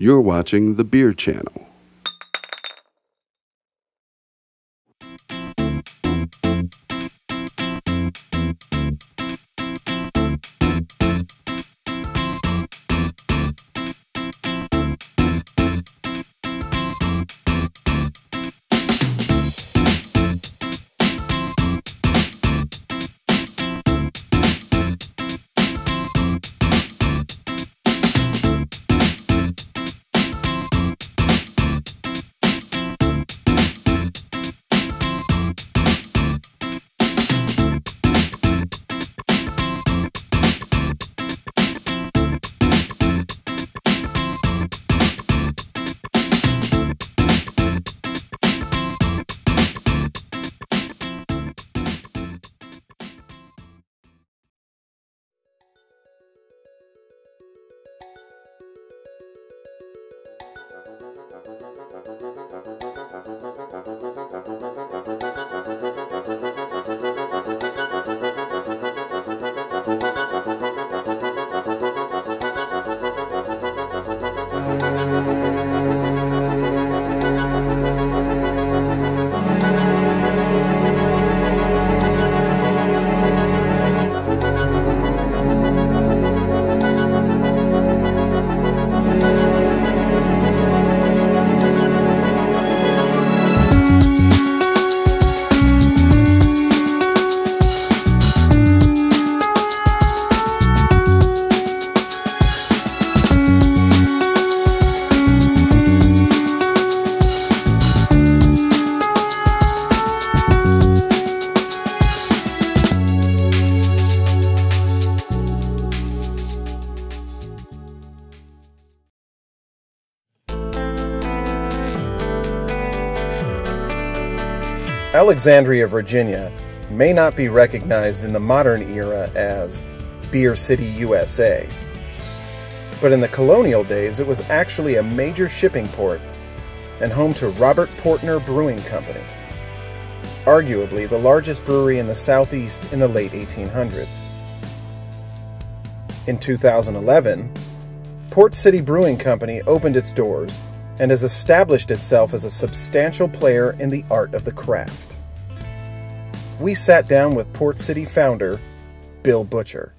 You're watching the Beer Channel. Alexandria, Virginia may not be recognized in the modern era as Beer City, USA. But in the colonial days, it was actually a major shipping port and home to Robert Portner Brewing Company, arguably the largest brewery in the Southeast in the late 1800s. In 2011, Port City Brewing Company opened its doors and has established itself as a substantial player in the art of the craft. We sat down with Port City founder, Bill Butcher.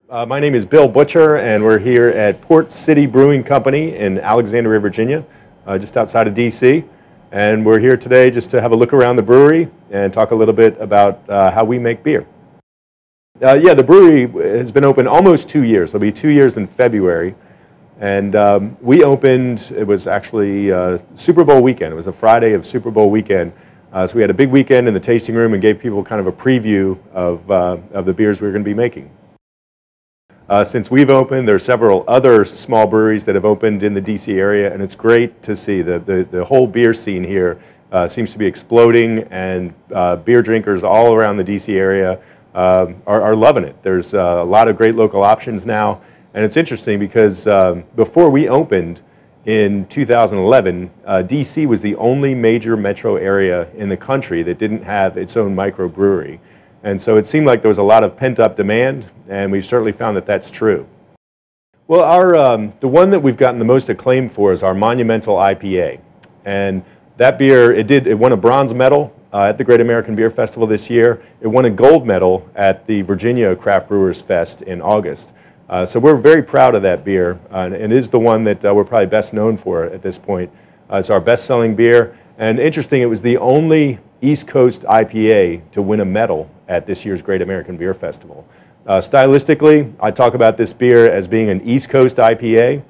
My name is Bill Butcher, and we're here at Port City Brewing Company in Alexandria, Virginia, just outside of DC. And we're here today just to have a look around the brewery and talk a little bit about how we make beer. Yeah, the brewery has been open almost 2 years. It'll be 2 years in February. And we opened, it was actually Super Bowl weekend. It was a Friday of Super Bowl weekend. So we had a big weekend in the tasting room and gave people kind of a preview of the beers we were going to be making. Since we've opened, there are several other small breweries that have opened in the DC area, and it's great to see the whole beer scene here seems to be exploding, and beer drinkers all around the DC area are loving it. There's a lot of great local options now. And it's interesting because before we opened in 2011, DC was the only major metro area in the country that didn't have its own microbrewery. And so it seemed like there was a lot of pent-up demand, and we've certainly found that that's true. Well, the one that we've gotten the most acclaim for is our Monumental IPA. And that beer, it won a bronze medal at the Great American Beer Festival this year. It won a gold medal at the Virginia Craft Brewers Fest in August. So we're very proud of that beer, and it is the one that we're probably best known for at this point. It's our best-selling beer, and interesting, it was the only East Coast IPA to win a medal at this year's Great American Beer Festival. Stylistically, I talk about this beer as being an East Coast IPA.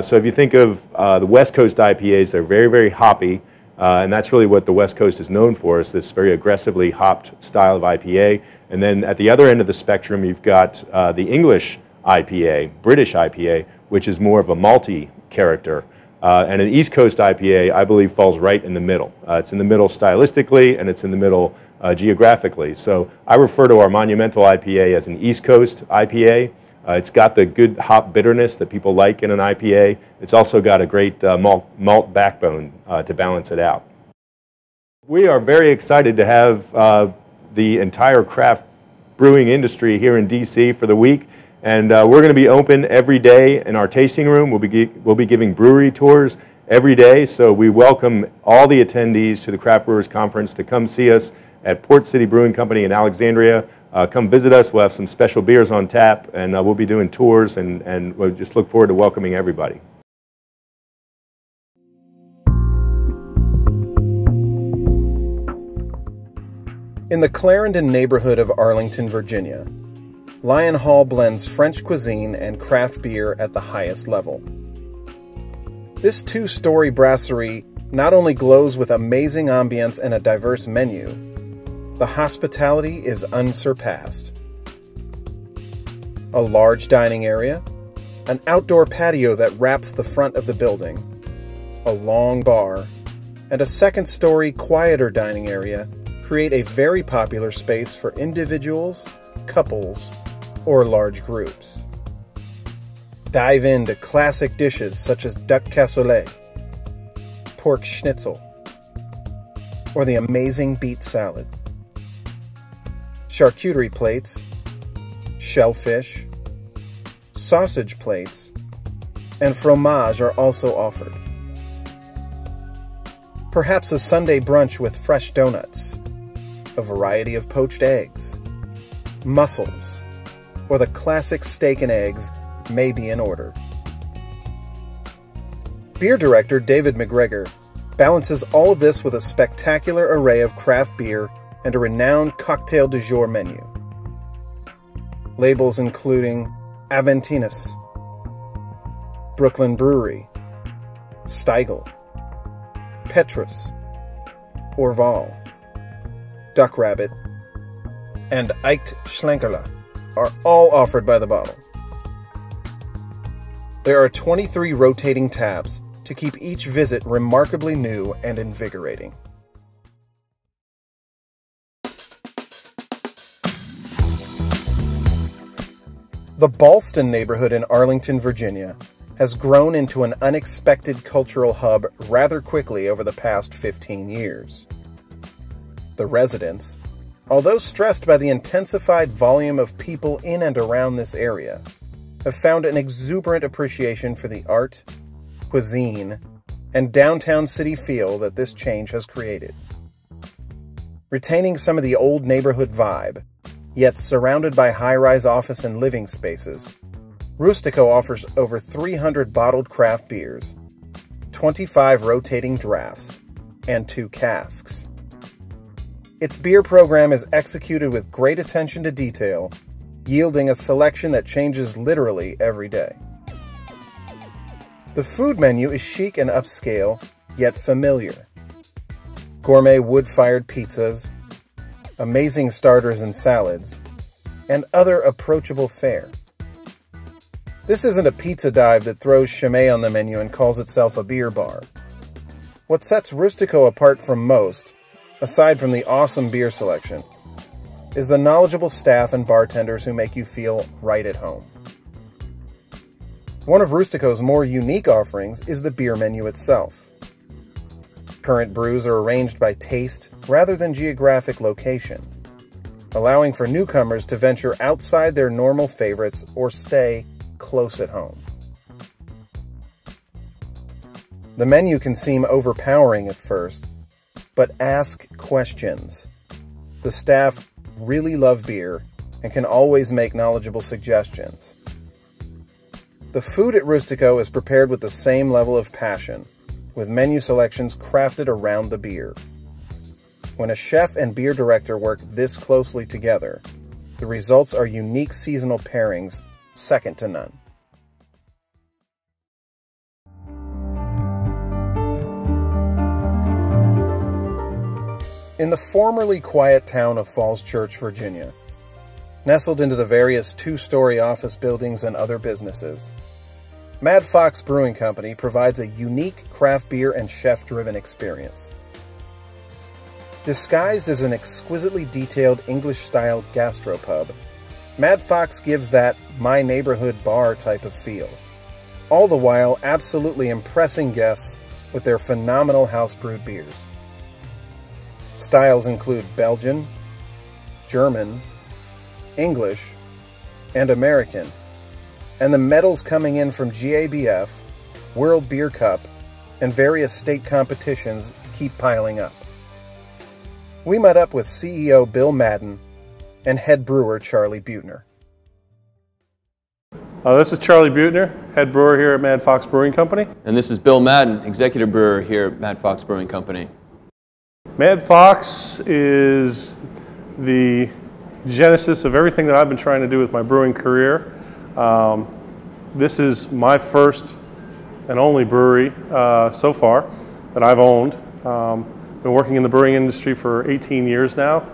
So if you think of the West Coast IPAs, they're very, very hoppy, and that's really what the West Coast is known for, is this very aggressively hopped style of IPA. And then at the other end of the spectrum, you've got the English IPA, British IPA, which is more of a malty character. And an East Coast IPA, I believe, falls right in the middle. It's in the middle stylistically, and it's in the middle geographically. So I refer to our Monumental IPA as an East Coast IPA. It's got the good hop bitterness that people like in an IPA. It's also got a great malt backbone to balance it out. We are very excited to have the entire craft brewing industry here in DC for the week. And we're going to be open every day in our tasting room. We'll be giving brewery tours every day, so we welcome all the attendees to the Craft Brewers Conference to come see us at Port City Brewing Company in Alexandria. Come visit us. We'll have some special beers on tap, and we'll be doing tours, and we'll just look forward to welcoming everybody. In the Clarendon neighborhood of Arlington, Virginia, Lyon Hall blends French cuisine and craft beer at the highest level. This two-story brasserie not only glows with amazing ambience and a diverse menu, the hospitality is unsurpassed. A large dining area, an outdoor patio that wraps the front of the building, a long bar, and a second-story, quieter dining area create a very popular space for individuals, couples, or large groups. Dive into classic dishes such as duck cassoulet, pork schnitzel, or the amazing beet salad. Charcuterie plates, shellfish, sausage plates, and fromage are also offered. Perhaps a Sunday brunch with fresh donuts, a variety of poached eggs, mussels, or the classic steak and eggs may be in order. Beer director David McGregor balances all of this with a spectacular array of craft beer and a renowned cocktail du jour menu. Labels including Aventinus, Brooklyn Brewery, Steigl, Petrus, Orval, Duck Rabbit, and Eicht Schlenkerla are all offered by the bottle. There are 23 rotating taps to keep each visit remarkably new and invigorating. The Ballston neighborhood in Arlington, Virginia, has grown into an unexpected cultural hub rather quickly over the past 15 years. The residents, although stressed by the intensified volume of people in and around this area, have found an exuberant appreciation for the art, cuisine, and downtown city feel that this change has created. Retaining some of the old neighborhood vibe, yet surrounded by high-rise office and living spaces, Rustico offers over 300 bottled craft beers, 25 rotating drafts, and 2 casks. Its beer program is executed with great attention to detail, yielding a selection that changes literally every day. The food menu is chic and upscale, yet familiar. Gourmet wood-fired pizzas, amazing starters and salads, and other approachable fare. This isn't a pizza dive that throws Chimay on the menu and calls itself a beer bar. What sets Rustico apart from most, aside from the awesome beer selection, is the knowledgeable staff and bartenders who make you feel right at home. One of Rustico's more unique offerings is the beer menu itself. Current brews are arranged by taste rather than geographic location, allowing for newcomers to venture outside their normal favorites or stay close at home. The menu can seem overpowering at first, but ask questions. The staff really love beer and can always make knowledgeable suggestions. The food at Rustico is prepared with the same level of passion, with menu selections crafted around the beer. When a chef and beer director work this closely together, the results are unique seasonal pairings second to none. In the formerly quiet town of Falls Church, Virginia, nestled into the various two-story office buildings and other businesses, Mad Fox Brewing Company provides a unique craft beer and chef-driven experience. Disguised as an exquisitely detailed English-style gastropub, Mad Fox gives that my neighborhood bar type of feel, all the while absolutely impressing guests with their phenomenal house-brewed beers. Styles include Belgian, German, English, and American, and the medals coming in from GABF, World Beer Cup, and various state competitions keep piling up. We met up with CEO Bill Madden and head brewer Charlie Buettner. This is Charlie Buettner, head brewer here at Mad Fox Brewing Company. And this is Bill Madden, executive brewer here at Mad Fox Brewing Company. Mad Fox is the genesis of everything that I've been trying to do with my brewing career. This is my first and only brewery so far that I've owned. Been working in the brewing industry for 18 years now.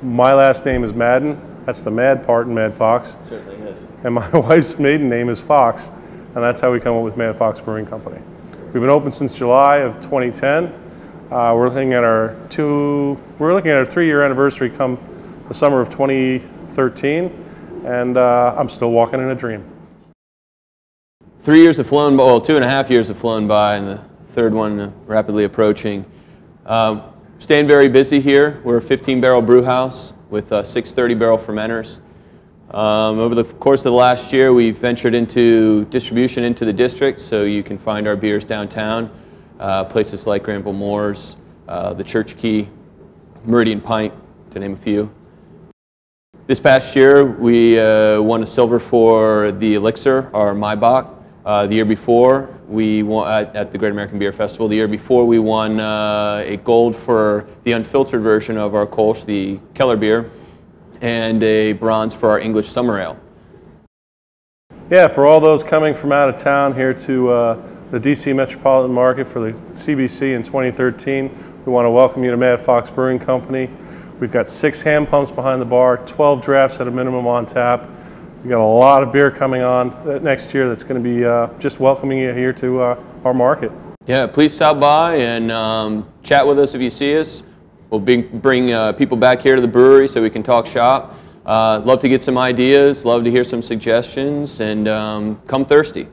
My last name is Madden. That's the Mad part in Mad Fox. It certainly is. And my wife's maiden name is Fox, and that's how we come up with Mad Fox Brewing Company. We've been open since July of 2010. We're looking at our 3-year anniversary come the summer of 2013, and I'm still walking in a dream. 3 years have flown by, well, 2.5 years have flown by, and the third one rapidly approaching. Staying very busy here. We're a 15-barrel brew house with 6 30-barrel fermenters. Over the course of the last year, we've ventured into distribution into the district, so you can find our beers downtown. Places like Granville Moores, the Church Key, Meridian Pint, to name a few. This past year, we won a silver for the Elixir, our Maibach. The year before, we won at the Great American Beer Festival. The year before, we won a gold for the unfiltered version of our Kolsch, the Keller beer, and a bronze for our English Summer Ale. Yeah, for all those coming from out of town here to the DC metropolitan market for the CBC in 2013, we want to welcome you to Mad Fox Brewing Company. We've got 6 hand pumps behind the bar, 12 drafts at a minimum on tap. We've got a lot of beer coming on next year that's going to be just welcoming you here to our market. Yeah, please stop by and chat with us if you see us. We'll bring people back here to the brewery so we can talk shop. Love to get some ideas, love to hear some suggestions, and come thirsty.